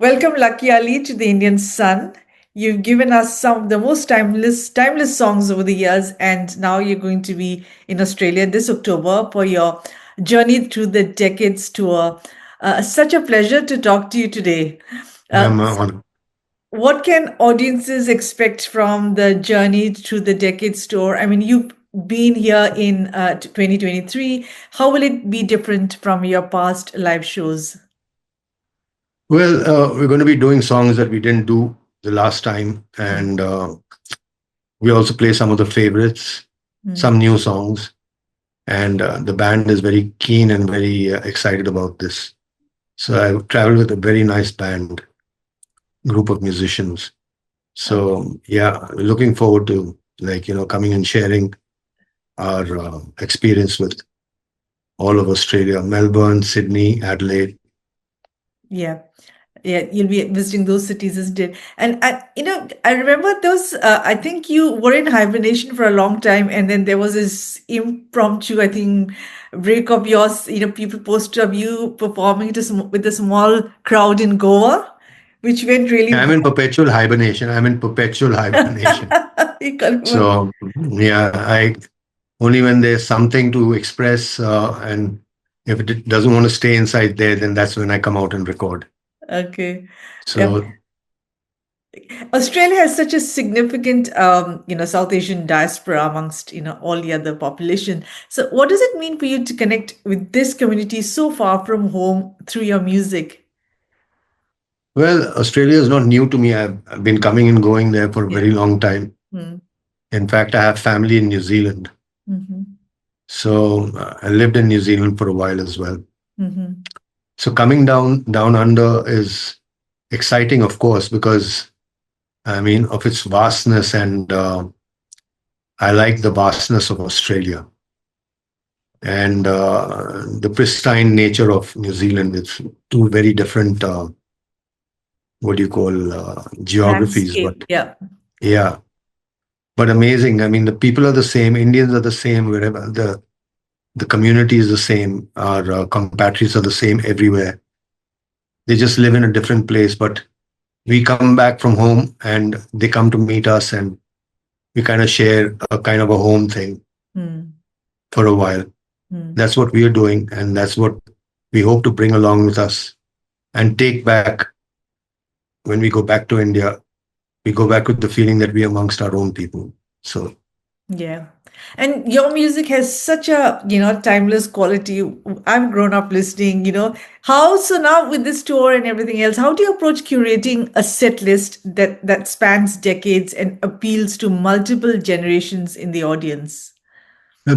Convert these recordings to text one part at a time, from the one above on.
Welcome, Lucky Ali, to the Indian Sun. You've given us some of the most timeless songs over the years, and now you're going to be in Australia this October for your Journey Through the Decades tour. Such a pleasure to talk to you today. Uh, I'm on. what can audiences expect from the Journey Through the Decades tour? I mean, you've been here in 2023. How will it be different from your past live shows? Well, we're going to be doing songs that we didn't do the last time, Mm, and we also play some of the favorites, mm. some new songs, and the band is very keen and very excited about this. So I traveled with a very nice band, group of musicians. So yeah, we're looking forward to coming and sharing our experience with all of Australia, Melbourne, Sydney, Adelaide. Yeah. Yeah, you'll be visiting those cities, isn't it? And I remember those. I think you were in hibernation for a long time, and then there was this impromptu, I think, break of yours. People posted of you performing with a small crowd in Goa, which went really I'm well. in perpetual hibernation. I'm in perpetual hibernation. You can't remember. So yeah, I only when there's something to express, and if it doesn't want to stay inside there, then that's when I come out and record. Okay. Yeah. So Australia has such a significant, South Asian diaspora amongst, all the other population. So, what does it mean for you to connect with this community so far from home through your music? well, Australia is not new to me. I've been coming and going there for a Yeah. very long time. Mm. In fact, I have family in New Zealand, Mm-hmm. so I lived in New Zealand for a while as well. Mm-hmm. So coming down under is exciting, of course, because I mean of its vastness, and I like the vastness of Australia and the pristine nature of New Zealand. It's two very different, what do you call, geographies, but Landscape. Yeah. yeah, but amazing. I mean, the people are the same. Indians are the same wherever the community is the same. Our compatriots are the same everywhere. They just live in a different place, but we come back from home and they come to meet us, and we kind of share a kind of a home thing Mm. for a while. Mm. That's what we are doing, and that's what we hope to bring along with us and take back when we go back to India. We go back with the feeling that we are amongst our own people. So, Yeah. And your music has such a, timeless quality. I've grown up listening. How so now with this tour and everything else, how do you approach curating a set list that spans decades and appeals to multiple generations in the audience?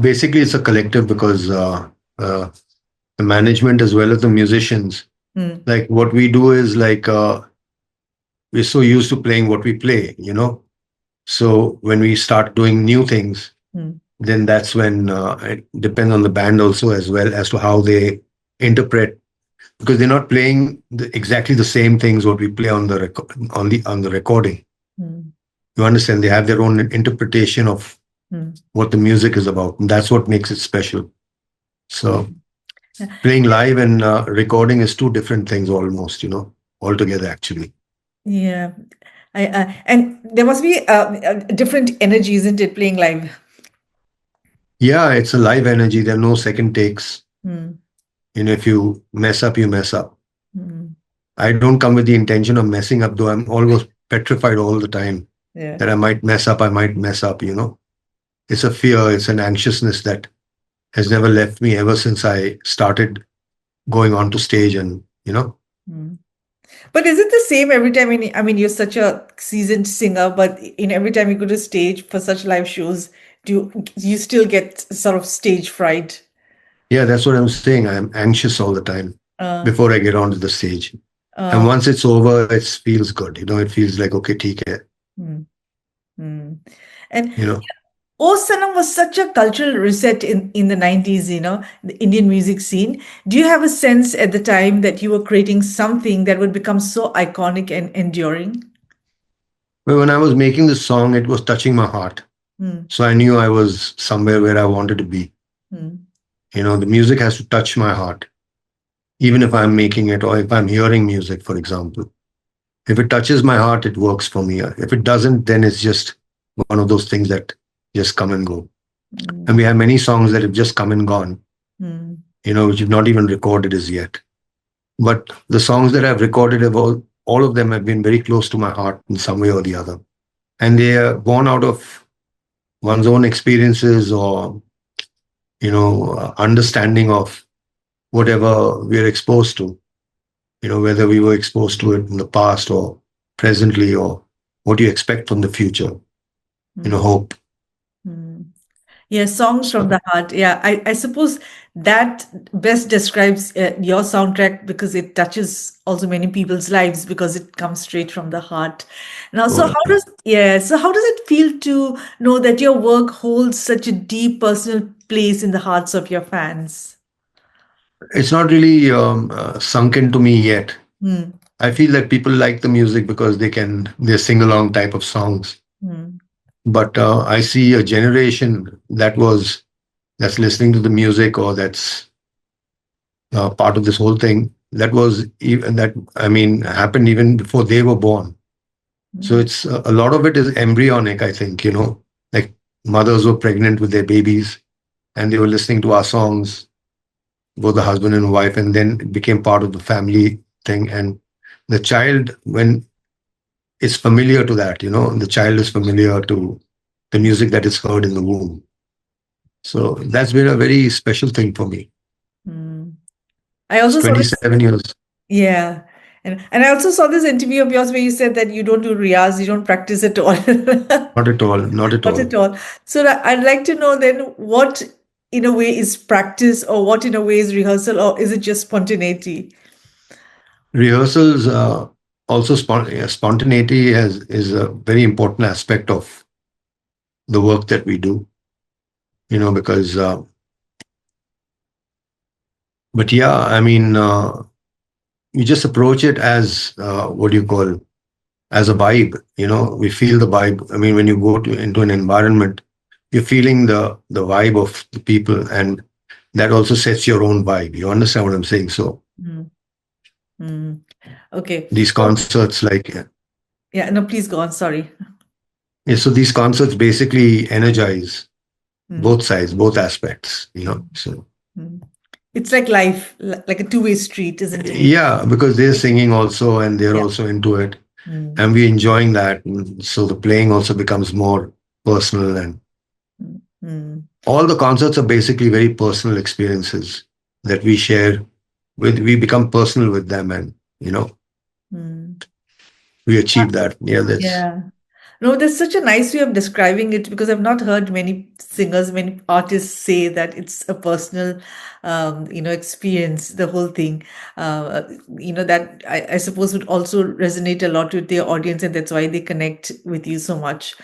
basically, it's a collective because uh, the management as well as the musicians, Mm, like what we do is like we're so used to playing what we play. So when we start doing new things, mm, then that's when it depends on the band also as well as to how they interpret, because they're not playing exactly the same things what we play on the on the recording. mm, You understand? They have their own interpretation of mm, what the music is about, and that's what makes it special. So mm. playing live and recording is two different things almost, altogether actually. Yeah. And there must be a different energy, isn't it, playing live? Yeah, it's a live energy. There are no second takes. Mm, If you mess up, you mess up. mm, I don't come with the intention of messing up, though I'm almost petrified all the time yeah. that I might mess up, I might mess up. It's a fear, it's an anxiousness that has never left me ever since I started going onto stage and. Mm. But is it the same every time? I mean, you're such a seasoned singer, but every time you go to stage for such live shows, do you still get sort of stage fright? Yeah, that's what I'm saying. I'm anxious all the time Uh, before I get onto the stage. And uh, once it's over, it feels good. It feels like, okay, theek hai, mm, mm. And you know. O Sanam was such a cultural reset in the 90s, the Indian music scene. Do you have a sense at the time that you were creating something that would become so iconic and enduring? But when I was making this song, it was touching my heart. Mm, So I knew I was somewhere where I wanted to be. mm, The music has to touch my heart, even if I'm making it or if I'm hearing music, for example. If it touches my heart, it works for me. If it doesn't, then it's just one of those things that just come and go. And Mm, we have many songs that have just come and gone, mm, which have not even recorded as yet. But the songs that I've recorded have all of them have been very close to my heart in some way or the other. And they are born out of one's own experiences or, understanding of whatever we're exposed to, whether we were exposed to it in the past or presently or what you expect from the future, mm, hope. mm. Yeah, songs from So the heart. Yeah, I suppose that best describes your soundtrack because it touches also many people's lives because it comes straight from the heart. Now, so uh, how does so how does it feel to know that your work holds such a deep personal place in the hearts of your fans? it's not really sunk into me yet. Hmm. I feel that people like the music because they're sing along type of songs. Hmm. But I see a generation that's listening to the music or that's part of this whole thing that was even that I mean happened even before they were born. So Hmm. it's a lot of it is embryonic. I think like mothers were pregnant with their babies and they were listening to our songs, both the husband and wife, and then it became part of the family thing. And the child, when it's familiar to that, the child is familiar to the music that is heard in the womb. So that's been a very special thing for me. Hmm. I It's also saw this. 27 years. Yeah. And I also saw this interview of yours where you said that you don't do riyaz, you don't practice at all. Not at all. Not at Not at all. all. So I'd like to know then what in a way is practice or what in a way is rehearsal or is it just spontaneity? Rehearsals, also spontaneity is a very important aspect of the work that we do, because, but yeah, I mean, you just approach it as, what do you call, as a vibe, we feel the vibe. I mean, when you go into an environment, you're feeling the vibe of the people and that also sets your own vibe. You understand what I'm saying? So Mm, mm. Okay. these So, concerts like, yeah, no, please go on. Sorry. yeah, so these concerts basically energize Mm, both sides, both aspects, mm, So mm. It's like life, like a two-way street, isn't it? yeah, because they're singing also and they're Yeah. also into it, Mm, and we're enjoying that. So the playing also becomes more personal, and mm, mm. all the concerts are basically very personal experiences that we share with. We become personal with them, and Mm. we achieve that. Yeah, that's Yeah. No, that's such a nice way of describing it because I've not heard many singers, many artists say that it's a personal, experience, the whole thing. That I suppose would also resonate a lot with their audience, and that's why they connect with you so much.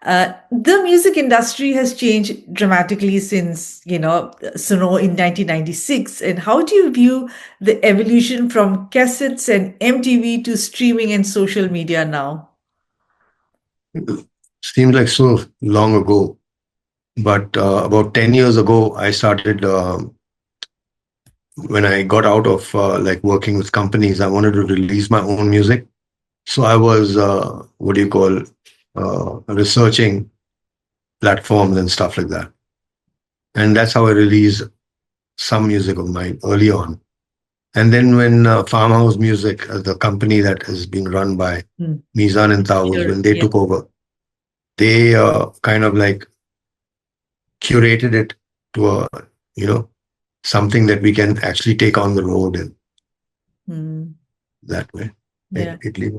Uh, the music industry has changed dramatically since, Suno in 1996. And how do you view the evolution from cassettes and MTV to streaming and social media now? seems like so long ago. But about 10 years ago, I started when I got out of like working with companies. I wanted to release my own music. So I was, what do you call, researching platforms and stuff like that. And that's how I released some music of mine early on. And then when Farmhouse Music, the company that has been run by Hmm. Mizan and Tawuz, Sure. when they Yeah. took over, they kind of like curated it to you know, something that we can actually take on the road in Hmm. that way. Yeah. Italy.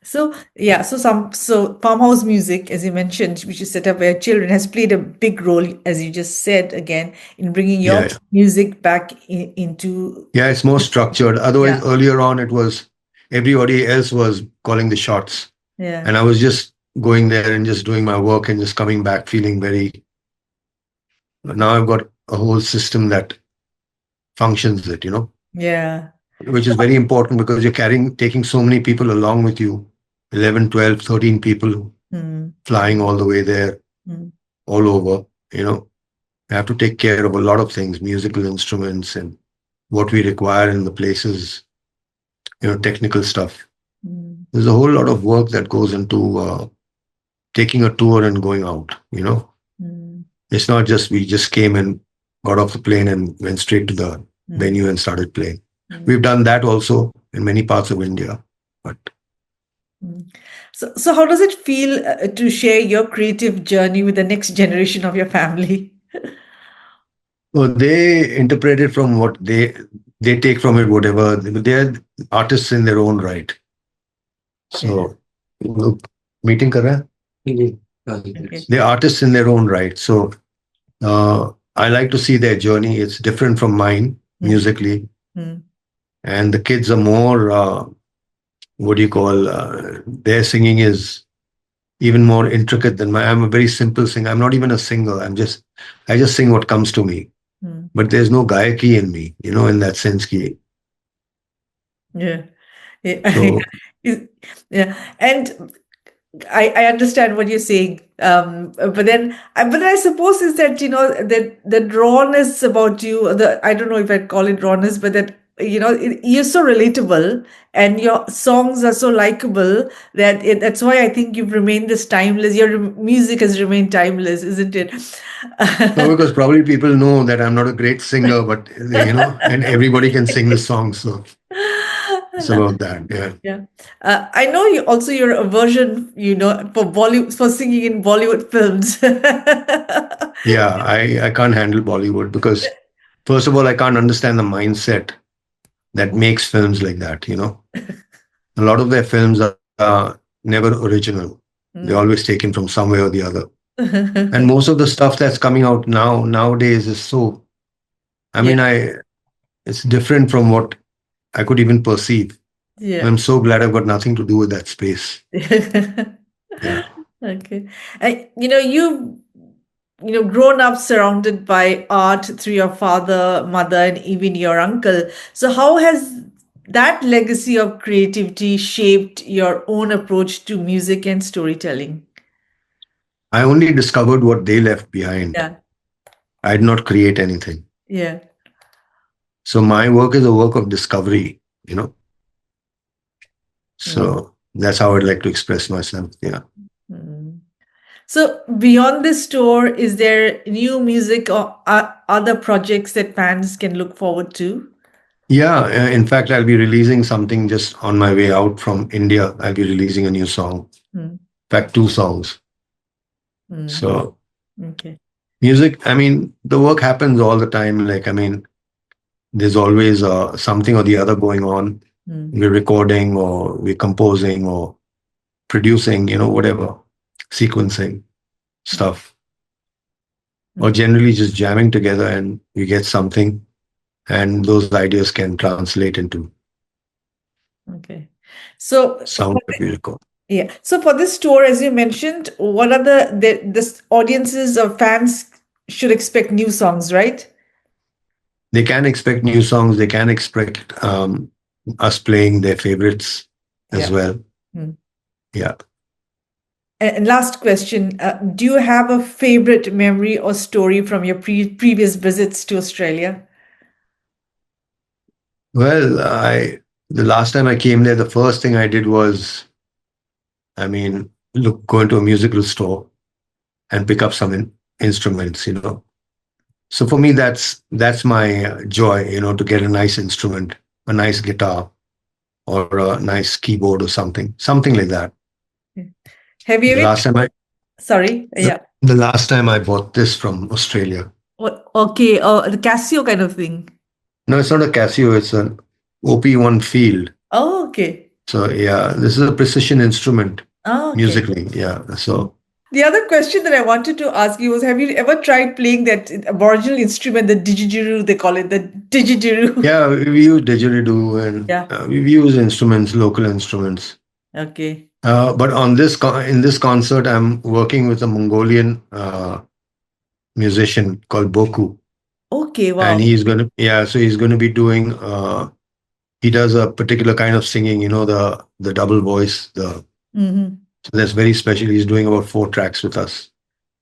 So yeah, so farmhouse music, as you mentioned, which is set up where children, has played a big role, as you just said again, in bringing your Yeah, yeah. music back into. Yeah, it's more structured. Yeah, Otherwise, earlier on, it was everybody else was calling the shots. yeah, And I was just going there and just doing my work and just coming back feeling very. Now I've got a whole system that functions it, yeah. which is very important because you're taking so many people along with you, 11, 12, 13 people Hmm. flying all the way there, Hmm. all over. You have to take care of a lot of things, musical instruments and what we require in the places. technical stuff. Mm, There's a whole lot of work that goes into taking a tour and going out. mm, It's not just we just came and got off the plane and went straight to the mm, venue and started playing. mm, We've done that also in many parts of India. But mm. So how does it feel to share your creative journey with the next generation of your family? so they interpret it from what they take from it, whatever. They're artists in their own right. Yeah. So look, meeting kar raha hai? Okay. They're artists in their own right. So I like to see their journey. It's different from mine Mm, musically, mm, and the kids are more. What do you call? Their singing is even more intricate than my. I'm a very simple singer. I'm not even a singer. I just sing what comes to me. mm. But there's no gayaki in me, in that sense. Yeah. Yeah. So Is- yeah. And I understand what you're saying. But then I suppose is that, that rawness about you, I don't know if I'd call it rawness, but that, you're so relatable and your songs are so likable that that's why I think you've remained this timeless. Your music has remained timeless, isn't it? no, because probably people know that I'm not a great singer, but and everybody can sing the song. So it's about that. Yeah. Yeah. I know you're a version, for Bollywood, for singing in Bollywood films. Yeah, I can't handle Bollywood because first of all, I can't understand the mindset that makes films like that. A lot of their films are never original. They're Mm. always taken from somewhere or the other. And most of the stuff that's coming out nowadays is so. I Yeah. mean, it's different from what I could even perceive. Yeah. I'm so glad I've got nothing to do with that space. Yeah. Okay. You've grown up surrounded by art through your father, mother, and even your uncle. So how has that legacy of creativity shaped your own approach to music and storytelling? I only discovered what they left behind. Yeah. I did not create anything. Yeah. So my work is a work of discovery. Mm, So that's how I'd like to express myself. Yeah. mm. So beyond this tour, is there new music or other projects that fans can look forward to? Yeah. In fact, I'll be releasing something just on my way out from India. I'll be releasing a new song. Mm, In fact, two songs. mm, So okay. music, I mean, the work happens all the time. Like, I mean, there's always something or the other going on. Mm, We're recording or we're composing or producing, whatever, sequencing stuff, or mm, generally just jamming together and we get something, and those ideas can translate into okay. So sound that we record. yeah. So for this tour, as you mentioned, what are the audiences or fans should expect new songs, right? They can expect new songs. They can expect us playing their favorites as Yeah. well. Mm. Yeah. And last question, do you have a favorite memory or story from your previous visits to Australia? Well, the last time I came there, the first thing I did was, I mean, go into a musical store and pick up some instruments. So for me, that's my joy, to get a nice instrument, a nice guitar, or a nice keyboard or something like that. Have you The ever, last time I sorry, the, yeah. the last time I bought this from Australia. Okay, the Casio kind of thing. No, it's not a Casio. It's an OP1 Field. Oh, okay. So yeah, this is a precision instrument Oh, okay. musically. Yeah. So The other question that I wanted to ask you was, have you ever tried playing that Aboriginal instrument, the didgeridoo, they call it, the didgeridoo? yeah, we use didgeridoo and Yeah. we've used instruments, local instruments. Okay. But in this concert, I'm working with a Mongolian musician called Boku, Okay, and wow. so he's gonna be doing. He does a particular kind of singing, the double voice. Hmm. So that's very special. He's doing about 4 tracks with us.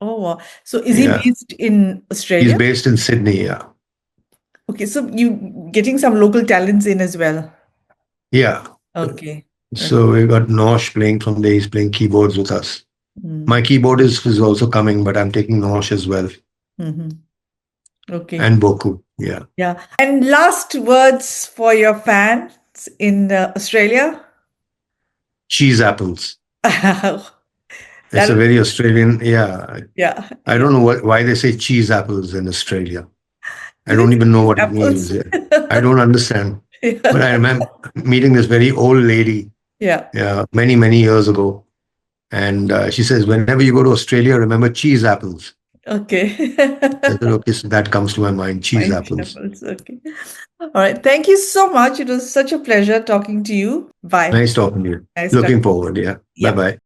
Oh, wow. So is he Yeah, based in he's Australia? based in Sydney. Yeah, Okay, so you getting some local talents in as well. Yeah. Okay. So Okay. we got Nosh playing from there. He's playing keyboards with us. Mm. My keyboard is also coming, but I'm taking Nosh as well. Mhm. Okay. And Boku. Yeah. Yeah. And last words for your fans in Australia? Cheese apples. It's That a is, very Australian. Yeah. yeah, I yeah. don't know why they say cheese apples in Australia. I Is it don't even know cheese what it apples? means. I don't understand. But I Yeah. remember meeting this very old lady Yeah. many, many years ago. And she says, whenever you go to Australia, remember cheese apples. Okay. I said, okay, so that comes to my mind, cheese Mind apples. apples. Okay. All right. Thank you so much. It was such a pleasure talking to you. Bye. Nice talking to you. Nice talking. Looking forward. Yeah. Bye Yeah. bye.